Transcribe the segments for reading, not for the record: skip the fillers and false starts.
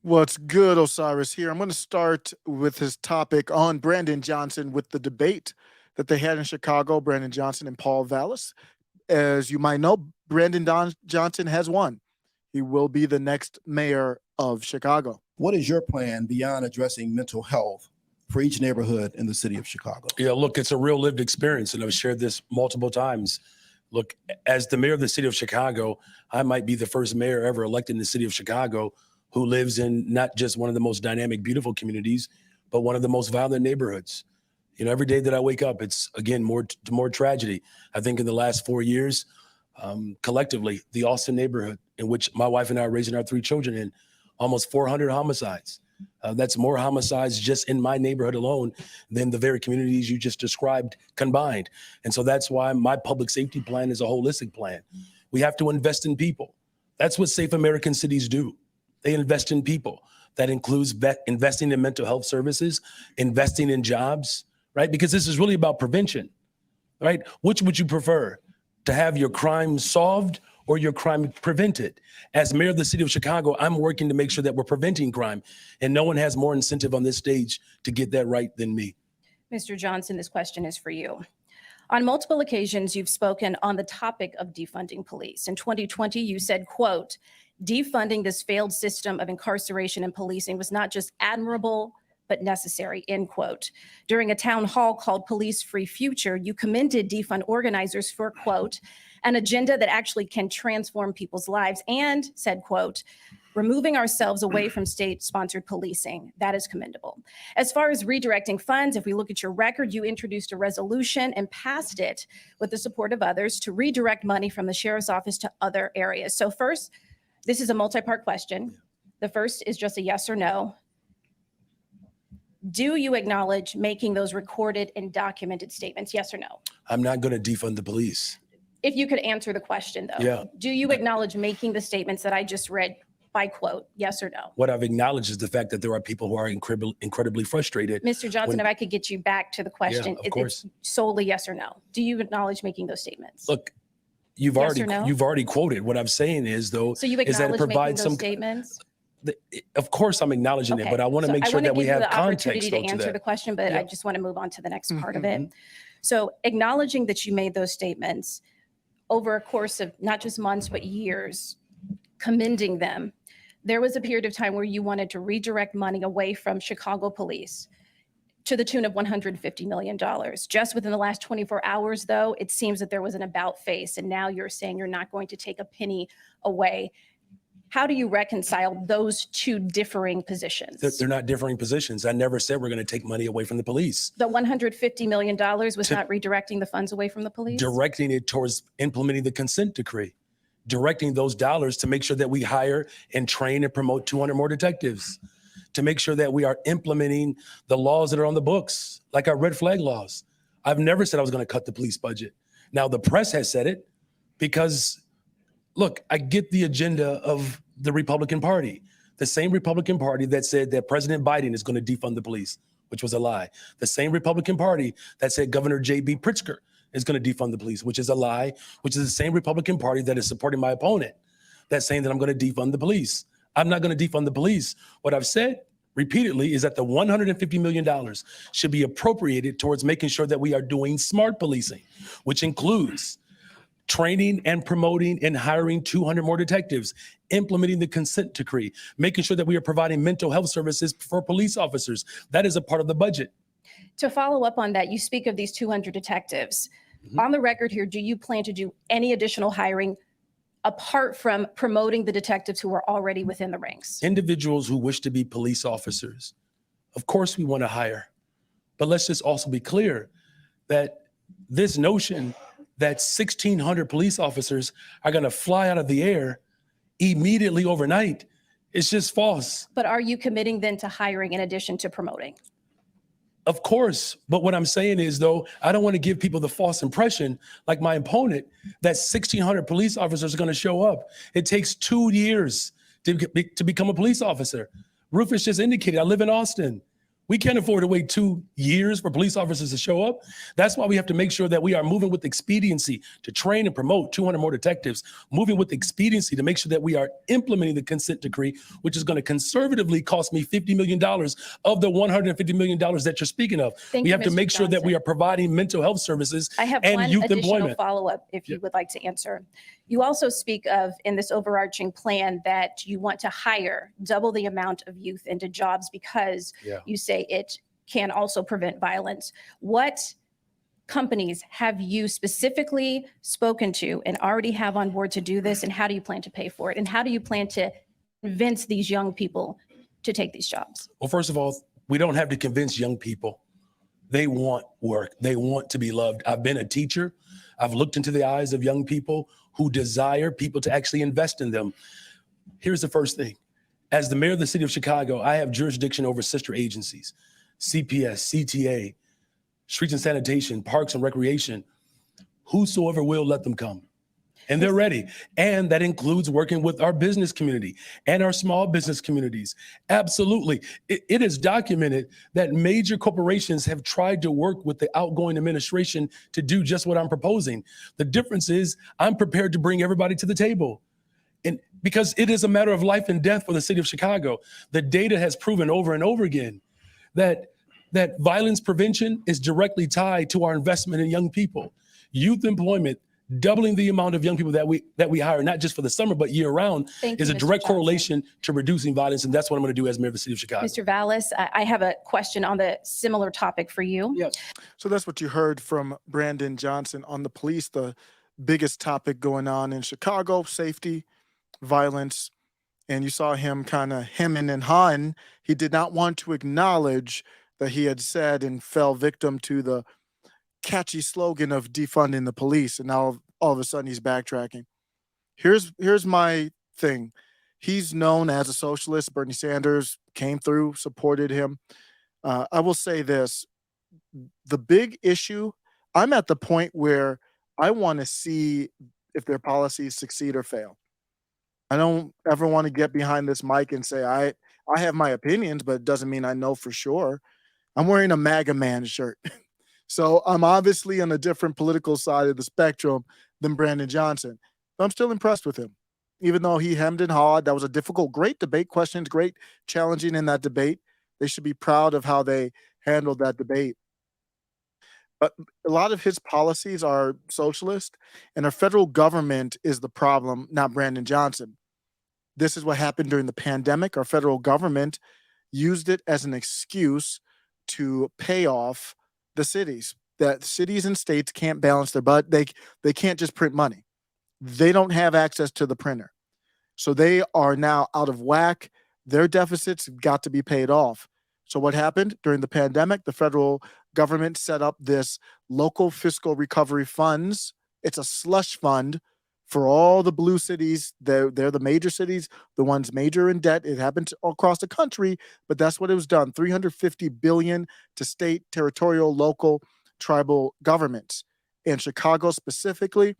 What's good, Osiris here? I'm going to start with his topic on Brandon Johnson with the debate that they had in Chicago, Brandon Johnson and Paul Vallis. As you might know, Johnson has won. He will be the next mayor of Chicago. What is your plan beyond addressing mental health for each neighborhood in the city of Chicago? Yeah, look, it's a real lived experience, and I've shared this multiple times. Look, as the mayor of the city of Chicago, I might be the first mayor ever elected in the city of Chicago who lives in not just one of the most dynamic, beautiful communities, but one of the most violent neighborhoods. You know, every day that I wake up, it's, again, more tragedy. I think in the last 4 years, collectively, the Austin neighborhood, in which my wife and I are raising our 3 children in, almost 400 homicides. That's more homicides just in my neighborhood alone than the very communities you just described combined. And so that's why my public safety plan is a holistic plan. We have to invest in people. That's what safe American cities do. They invest in people. That includes investing in mental health services, investing in jobs, right? Because this is really about prevention, right? Which would you prefer? To have your crime solved or your crime prevented? As mayor of the city of Chicago, I'm working to make sure that we're preventing crime, and no one has more incentive on this stage to get that right than me. Mr. Johnson, this question is for you. On multiple occasions, you've spoken on the topic of defunding police. In 2020, you said, quote, defunding this failed system of incarceration and policing was not just admirable, but necessary, end quote. During a town hall called Police Free Future, you commended defund organizers for, quote, an agenda that actually can transform people's lives, and said, quote, removing ourselves away from state-sponsored policing. That is commendable. As far as redirecting funds, if we look at your record, you introduced a resolution and passed it with the support of others to redirect money from the sheriff's office to other areas. So first, this is a multi-part question. The first is just a yes or no. Do you acknowledge making those recorded and documented statements, yes or no? I'm not going to defund the police. If you could answer the question, though. Yeah. Do you acknowledge making the statements that I just read by quote, yes or no? What I've acknowledged is the fact that there are people who are incredibly frustrated. Mr. Johnson, if I could get you back to the question, of course. It's solely yes or no. Do you acknowledge making those statements? Look, you've Yes or no? already quoted. What I'm saying is, though, So you is that it acknowledge making provides those some statements? Of course, I'm acknowledging it, Okay. but I want to So make sure that we have I wanna give context you the opportunity to to answer that. the question, but Yeah. I just want to move on to the next part of it. So acknowledging that you made those statements over a course of not just months, but years, commending them, there was a period of time where you wanted to redirect money away from Chicago police to the tune of $150 million. Just within the last 24 hours, though, it seems that there was an about face, and now you're saying you're not going to take a penny away. How do you reconcile those two differing positions? They're not differing positions. I never said we're going to take money away from the police. The $150 million was not redirecting the funds away from the police? Directing it towards implementing the consent decree, directing those dollars to make sure that we hire and train and promote 200 more detectives, to make sure that we are implementing the laws that are on the books, like our red flag laws. I've never said I was going to cut the police budget. Now, the press has said it because, look, I get the agenda of the Republican Party, the same Republican Party that said that President Biden is going to defund the police, which was a lie. The same Republican Party that said Governor J.B. Pritzker is going to defund the police, which is a lie, which is the same Republican Party that is supporting my opponent that's saying that I'm going to defund the police. I'm not going to defund the police. What I've said repeatedly is that the $150 million should be appropriated towards making sure that we are doing smart policing, which includes training and promoting and hiring 200 more detectives, implementing the consent decree, making sure that we are providing mental health services for police officers. That is a part of the budget. To follow up on that, you speak of these 200 detectives. On the record here, do you plan to do any additional hiring apart from promoting the detectives who are already within the ranks? Individuals who wish to be police officers, of course we want to hire. But let's just also be clear that this notion that 1,600 police officers are going to fly out of the air immediately overnight is just false. But are you committing then to hiring in addition to promoting? Of course. But what I'm saying is, though, I don't want to give people the false impression, like my opponent, that 1,600 police officers are going to show up. It takes 2 years to become a police officer. Rufus just indicated, I live in Austin. We can't afford to wait 2 years for police officers to show up. That's why we have to make sure that we are moving with expediency to train and promote 200 more detectives, moving with expediency to make sure that we are implementing the consent decree, which is going to conservatively cost me $50 million of the $150 million that you're speaking of. Thank We you, have to Mr. make sure that we Johnson. are providing mental health services I have and one youth additional employment. follow-up if you would like to answer. You also speak of, in this overarching plan, that you want to hire double the amount of youth into jobs because you say it can also prevent violence. What companies have you specifically spoken to and already have on board to do this, and how do you plan to pay for it? And how do you plan to convince these young people to take these jobs? Well, first of all, we don't have to convince young people. They want work. They want to be loved. I've been a teacher. I've looked into the eyes of young people who desire people to actually invest in them. Here's the first thing. As the mayor of the city of Chicago, I have jurisdiction over sister agencies, CPS, CTA, Streets and Sanitation, Parks and Recreation. Whosoever will, let them come. And they're ready. And that includes working with our business community and our small business communities. Absolutely. It is documented that major corporations have tried to work with the outgoing administration to do just what I'm proposing. The difference is I'm prepared to bring everybody to the table. And because it is a matter of life and death for the city of Chicago. The data has proven over and over again that violence prevention is directly tied to our investment in young people. Youth employment, doubling the amount of young people that we hire, not just for the summer, but year round, is a direct correlation to reducing violence. And that's what I'm going to do as mayor of the city of Chicago. Mr. Vallis, I have a question on the similar topic for you. Yes. So that's what you heard from Brandon Johnson on the police, the biggest topic going on in Chicago, safety, violence. And you saw him kind of hemming and hawing. He did not want to acknowledge that he had said and fell victim to the catchy slogan of defunding the police. And now all of a sudden he's backtracking. Here's my thing. He's known as a socialist. Bernie Sanders came through, supported him. I will say this. The big issue, I'm at the point where I want to see if their policies succeed or fail. I don't ever want to get behind this mic and say I have my opinions, but it doesn't mean I know for sure. I'm wearing a MAGA man shirt. So I'm obviously on a different political side of the spectrum than Brandon Johnson. But I'm still impressed with him. Even though he hemmed and hawed, that was a difficult, great debate, questions, great challenging in that debate. They should be proud of how they handled that debate. But a lot of his policies are socialist, and our federal government is the problem, not Brandon Johnson. This is what happened during the pandemic. Our federal government used it as an excuse to pay off the cities. That cities and states can't balance their budget. They can't just print money. They don't have access to the printer. So they are now out of whack. Their deficits got to be paid off. So what happened during the pandemic? The federal government set up this local fiscal recovery funds. It's a slush fund for all the blue cities. They're the major cities, the ones major in debt. It happened across the country, but that's what it was done. $350 billion to state, territorial, local, tribal governments. In Chicago specifically,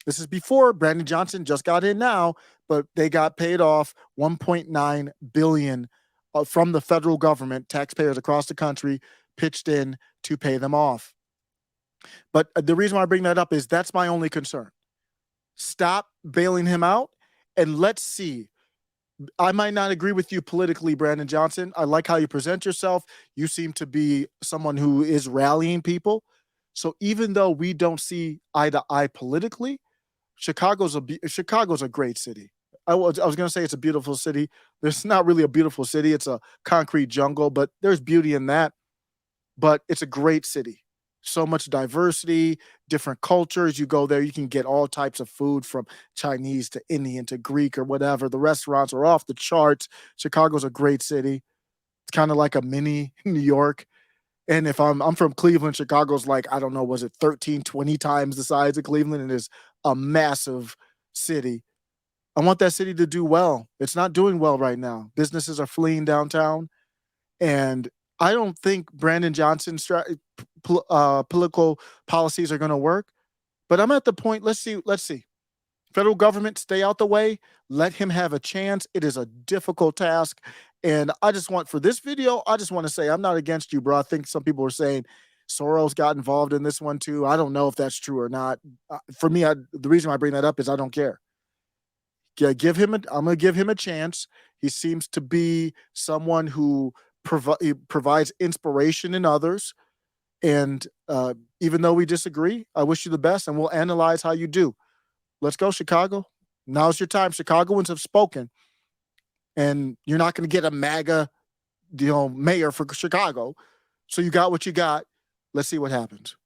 this is before Brandon Johnson just got in now, but they got paid off $1.9 billion from the federal government. Taxpayers across the country pitched in to pay them off. But the reason why I bring that up is that's my only concern. Stop bailing him out and let's see. I might not agree with you politically, Brandon Johnson. I like how you present yourself. You seem to be someone who is rallying people. So even though we don't see eye to eye politically, Chicago's a great city. I was going to say it's a beautiful city. There's not really a beautiful city. It's a concrete jungle, but there's beauty in that. But it's a great city. So much diversity, different cultures. You go there, you can get all types of food from Chinese to Indian to Greek or whatever. The restaurants are off the charts. Chicago's a great city. It's kind of like a mini New York. And if I'm from Cleveland, Chicago's like, I don't know, was it 13, 20 times the size of Cleveland? And it's a massive city. I want that city to do well. It's not doing well right now. Businesses are fleeing downtown. And I don't think Brandon Johnson's political policies are going to work. But I'm at the point, let's see. Federal government, stay out the way. Let him have a chance. It is a difficult task. And I just want, for this video, I just want to say I'm not against you, bro. I think some people are saying Soros got involved in this one too. I don't know if that's true or not. For me, the reason I bring that up is I don't care. Yeah, I'm gonna give him a chance. He seems to be someone who provides inspiration in others. And even though we disagree, I wish you the best, and we'll analyze how you do. Let's go, Chicago. Now's your time. Chicagoans have spoken, and you're not going to get a MAGA, mayor for Chicago. So you got what you got. Let's see what happens.